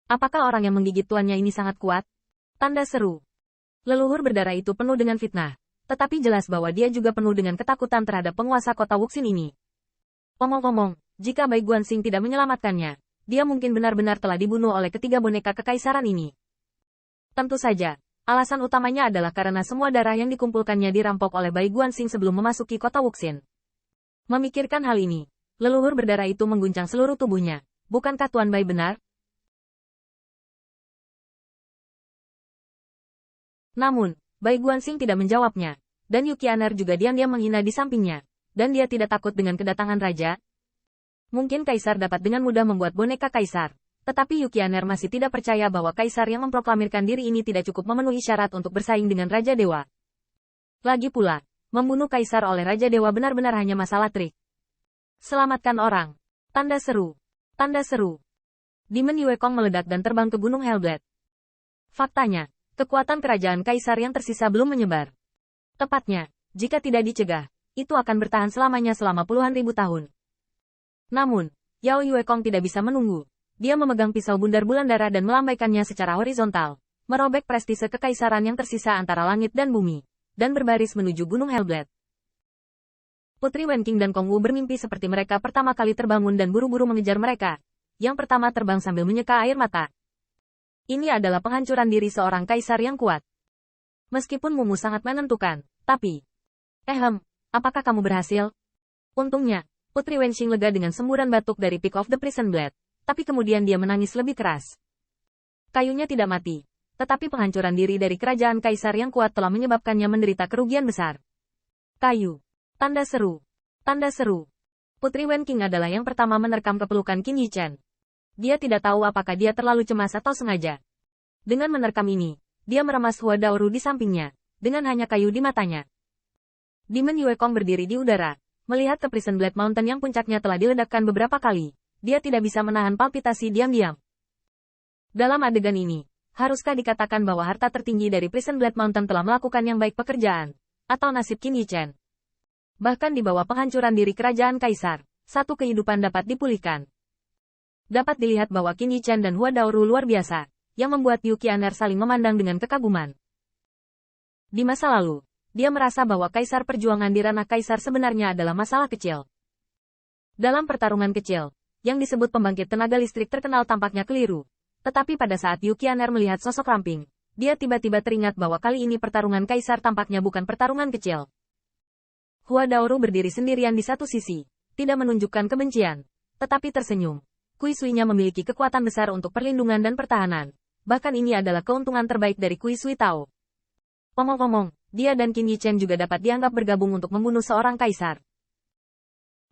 Apakah orang yang menggigit tuannya ini sangat kuat? Tanda seru. Leluhur berdarah itu penuh dengan fitnah. Tetapi jelas bahwa dia juga penuh dengan ketakutan terhadap penguasa kota Wuxin ini. Omong-omong, jika Bai Guanxing tidak menyelamatkannya, dia mungkin benar-benar telah dibunuh oleh ketiga boneka kekaisaran ini. Tentu saja, alasan utamanya adalah karena semua darah yang dikumpulkannya dirampok oleh Bai Guanxing sebelum memasuki kota Wuxin. Memikirkan hal ini, leluhur berdarah itu mengguncang seluruh tubuhnya. Bukankah Tuan Bai benar? Namun, Bai Guanxing tidak menjawabnya, dan Yuki Aner juga diam-diam menghina di sampingnya. Dan dia tidak takut dengan kedatangan raja. Mungkin kaisar dapat dengan mudah membuat boneka kaisar. Tetapi Yuki Aner masih tidak percaya bahwa kaisar yang memproklamirkan diri ini tidak cukup memenuhi syarat untuk bersaing dengan Raja Dewa. Lagi pula, membunuh kaisar oleh Raja Dewa benar-benar hanya masalah trik. Selamatkan orang. Tanda seru. Tanda seru. Demon Yue Kong meledak dan terbang ke Gunung Hellblade. Faktanya, kekuatan kerajaan kaisar yang tersisa belum menyebar. Tepatnya, jika tidak dicegah, itu akan bertahan selamanya selama puluhan ribu tahun. Namun, Yao Yue Kong tidak bisa menunggu. Dia memegang pisau bundar bulan darah dan melambaikannya secara horizontal, merobek prestise kekaisaran yang tersisa antara langit dan bumi, dan berbaris menuju Gunung Hellblade. Putri Wenqing dan Kong Wu bermimpi seperti mereka pertama kali terbangun dan buru-buru mengejar mereka. Yang pertama terbang sambil menyeka air mata. Ini adalah penghancuran diri seorang kaisar yang kuat. Meskipun Mumu sangat menentukan, tapi... apakah kamu berhasil? Untungnya, Putri Wenqing lega dengan semburan batuk dari Peak of the Prison Blade, tapi kemudian dia menangis lebih keras. Kayunya tidak mati, tetapi penghancuran diri dari kerajaan kaisar yang kuat telah menyebabkannya menderita kerugian besar. Kayu. Tanda seru. Tanda seru. Putri Wenqing adalah yang pertama menerkam kepelukan Qin Yichen. Dia tidak tahu apakah dia terlalu cemas atau sengaja. Dengan menerkam ini, dia meremas Hua Daoru di sampingnya, dengan hanya kayu di matanya. Demon Yue Kong berdiri di udara, melihat ke Prison Blade Mountain yang puncaknya telah diledakkan beberapa kali. Dia tidak bisa menahan palpitasi diam-diam. Dalam adegan ini, haruskah dikatakan bahwa harta tertinggi dari Prison Blade Mountain telah melakukan yang baik pekerjaan? Atau nasib Qin Yichen? Bahkan di bawah penghancuran diri kerajaan kaisar, satu kehidupan dapat dipulihkan. Dapat dilihat bahwa Qin Yichen dan Hua Daoru luar biasa, yang membuat Yuki Aner saling memandang dengan kekaguman. Di masa lalu, dia merasa bahwa kaisar perjuangan di ranah kaisar sebenarnya adalah masalah kecil. Dalam pertarungan kecil, yang disebut pembangkit tenaga listrik terkenal tampaknya keliru. Tetapi pada saat Yuki Aner melihat sosok ramping, dia tiba-tiba teringat bahwa kali ini pertarungan kaisar tampaknya bukan pertarungan kecil. Hua Daoru berdiri sendirian di satu sisi, tidak menunjukkan kebencian, tetapi tersenyum. Kui Sui-nya memiliki kekuatan besar untuk perlindungan dan pertahanan. Bahkan ini adalah keuntungan terbaik dari Kui Sui Tao. Omong-omong, dia dan Qin Yichen juga dapat dianggap bergabung untuk membunuh seorang kaisar.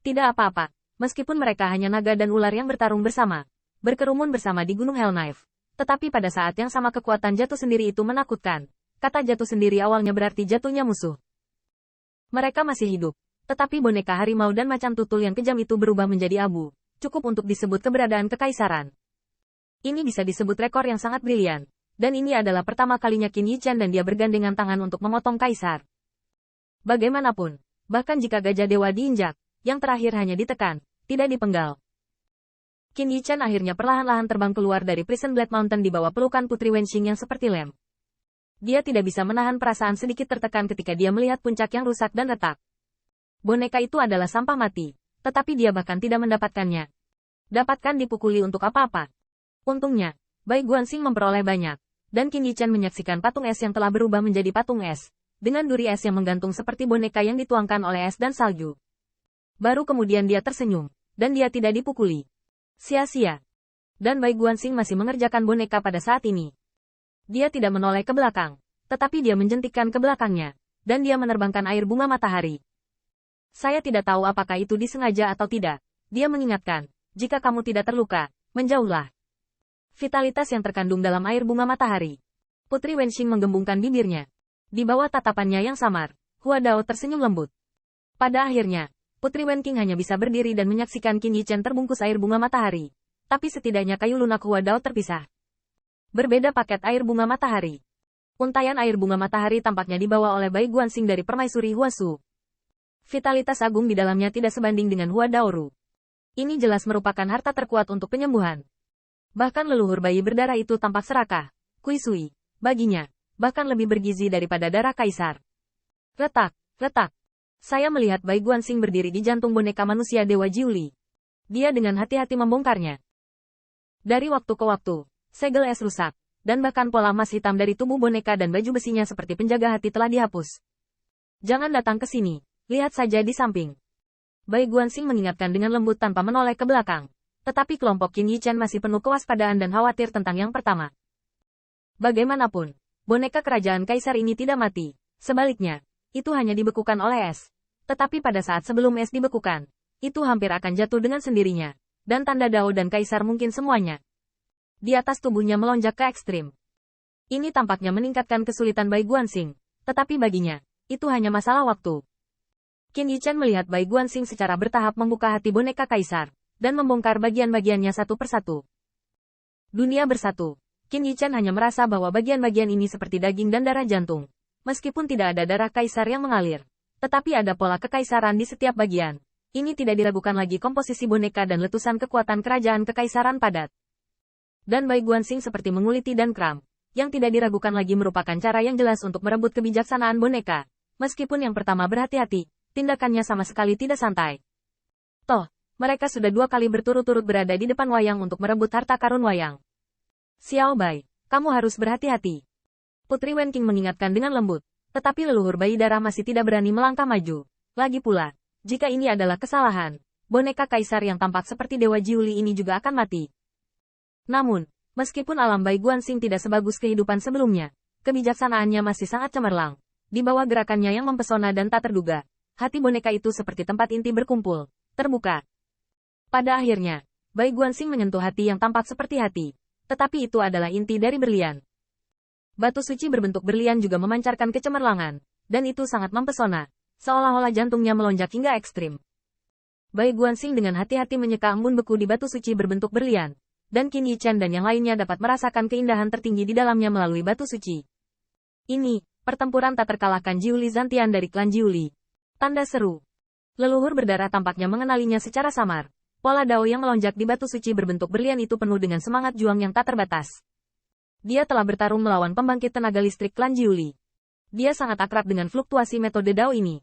Tidak apa-apa, meskipun mereka hanya naga dan ular yang bertarung bersama, berkerumun bersama di Gunung Hellknife. Tetapi pada saat yang sama kekuatan jatuh sendiri itu menakutkan. Kata jatuh sendiri awalnya berarti jatuhnya musuh. Mereka masih hidup, tetapi boneka harimau dan macan tutul yang kejam itu berubah menjadi abu, cukup untuk disebut keberadaan kekaisaran. Ini bisa disebut rekor yang sangat brilian, dan ini adalah pertama kalinya Qin Yichen dan dia bergandengan tangan untuk memotong kaisar. Bagaimanapun, bahkan jika gajah dewa diinjak, yang terakhir hanya ditekan, tidak dipenggal. Qin Yichen akhirnya perlahan-lahan terbang keluar dari Prison Blade Mountain di bawah pelukan Putri Wenqing yang seperti lem. Dia tidak bisa menahan perasaan sedikit tertekan ketika dia melihat puncak yang rusak dan retak. Boneka itu adalah sampah mati, tetapi dia bahkan tidak mendapatkannya. Dapatkan dipukuli untuk apa-apa. Untungnya, Bai Guanxing memperoleh banyak, dan Qin Yichen menyaksikan patung es yang telah berubah menjadi patung es, dengan duri es yang menggantung seperti boneka yang dituangkan oleh es dan salju. Baru kemudian dia tersenyum, dan dia tidak dipukuli. Sia-sia. Dan Bai Guanxing masih mengerjakan boneka pada saat ini. Dia tidak menoleh ke belakang, tetapi dia menjentikkan ke belakangnya, dan dia menerbangkan air bunga matahari. Saya tidak tahu apakah itu disengaja atau tidak. Dia mengingatkan, jika kamu tidak terluka, menjauhlah. Vitalitas yang terkandung dalam air bunga matahari. Putri Wenqing menggembungkan bibirnya. Di bawah tatapannya yang samar, Hua Dao tersenyum lembut. Pada akhirnya, Putri Wenqing hanya bisa berdiri dan menyaksikan Qin Yichen terbungkus air bunga matahari. Tapi setidaknya kayu lunak Hua Dao terpisah. Berbeda paket air bunga matahari. Untaian air bunga matahari tampaknya dibawa oleh Bai Guanxing dari permaisuri Huasu. Vitalitas agung di dalamnya tidak sebanding dengan Hua Daoru. Ini jelas merupakan harta terkuat untuk penyembuhan. Bahkan leluhur bayi berdarah itu tampak serakah. Kuisui, baginya, bahkan lebih bergizi daripada darah kaisar. Retak, retak. Saya melihat Bai Guanxing berdiri di jantung boneka manusia Dewa Jiuli. Dia dengan hati-hati membongkarnya. Dari waktu ke waktu, segel es rusak, dan bahkan pola emas hitam dari tubuh boneka dan baju besinya seperti penjaga hati telah dihapus. Jangan datang ke sini, lihat saja di samping. Bai Guanxing mengingatkan dengan lembut tanpa menoleh ke belakang. Tetapi kelompok Qin Yichen masih penuh kewaspadaan dan khawatir tentang yang pertama. Bagaimanapun, boneka kerajaan kaisar ini tidak mati. Sebaliknya, itu hanya dibekukan oleh es. Tetapi pada saat sebelum es dibekukan, itu hampir akan jatuh dengan sendirinya. Dan tanda Dao dan kaisar mungkin semuanya. Di atas tubuhnya melonjak ke ekstrim. Ini tampaknya meningkatkan kesulitan Bai Guanxing. Tetapi baginya, itu hanya masalah waktu. Qin Yichen melihat Bai Guanxing secara bertahap membuka hati boneka kaisar. Dan membongkar bagian-bagiannya satu persatu. Dunia bersatu. Qin Yichen hanya merasa bahwa bagian-bagian ini seperti daging dan darah jantung. Meskipun tidak ada darah kaisar yang mengalir. Tetapi ada pola kekaisaran di setiap bagian. Ini tidak diragukan lagi komposisi boneka dan letusan kekuatan kerajaan kekaisaran padat. Dan Bai Guanxing seperti menguliti dan kram. Yang tidak diragukan lagi merupakan cara yang jelas untuk merebut kebijaksanaan boneka. Meskipun yang pertama berhati-hati, tindakannya sama sekali tidak santai. Toh, mereka sudah 2 kali berturut-turut berada di depan wayang untuk merebut harta karun wayang. Xiao Bai, kamu harus berhati-hati. Putri Wen Qing mengingatkan dengan lembut, tetapi leluhur bayi darah masih tidak berani melangkah maju. Lagi pula, jika ini adalah kesalahan, boneka kaisar yang tampak seperti Dewa Jiuli ini juga akan mati. Namun, meskipun alam Bai Guanxing tidak sebagus kehidupan sebelumnya, kebijaksanaannya masih sangat cemerlang. Di bawah gerakannya yang mempesona dan tak terduga, hati boneka itu seperti tempat inti berkumpul, terbuka. Pada akhirnya, Bai Guanxing menyentuh hati yang tampak seperti hati. Tetapi itu adalah inti dari berlian. Batu suci berbentuk berlian juga memancarkan kecemerlangan. Dan itu sangat mempesona. Seolah-olah jantungnya melonjak hingga ekstrim. Bai Guanxing dengan hati-hati menyeka embun beku di batu suci berbentuk berlian. Dan Qin Yichen dan yang lainnya dapat merasakan keindahan tertinggi di dalamnya melalui batu suci. Ini, pertempuran tak terkalahkan Jiuli Zantian dari klan Jiuli. Tanda seru. Leluhur berdarah tampaknya mengenalinya secara samar. Pola Dao yang melonjak di batu suci berbentuk berlian itu penuh dengan semangat juang yang tak terbatas. Dia telah bertarung melawan pembangkit tenaga listrik klan Jiuli. Dia sangat akrab dengan fluktuasi metode Dao ini.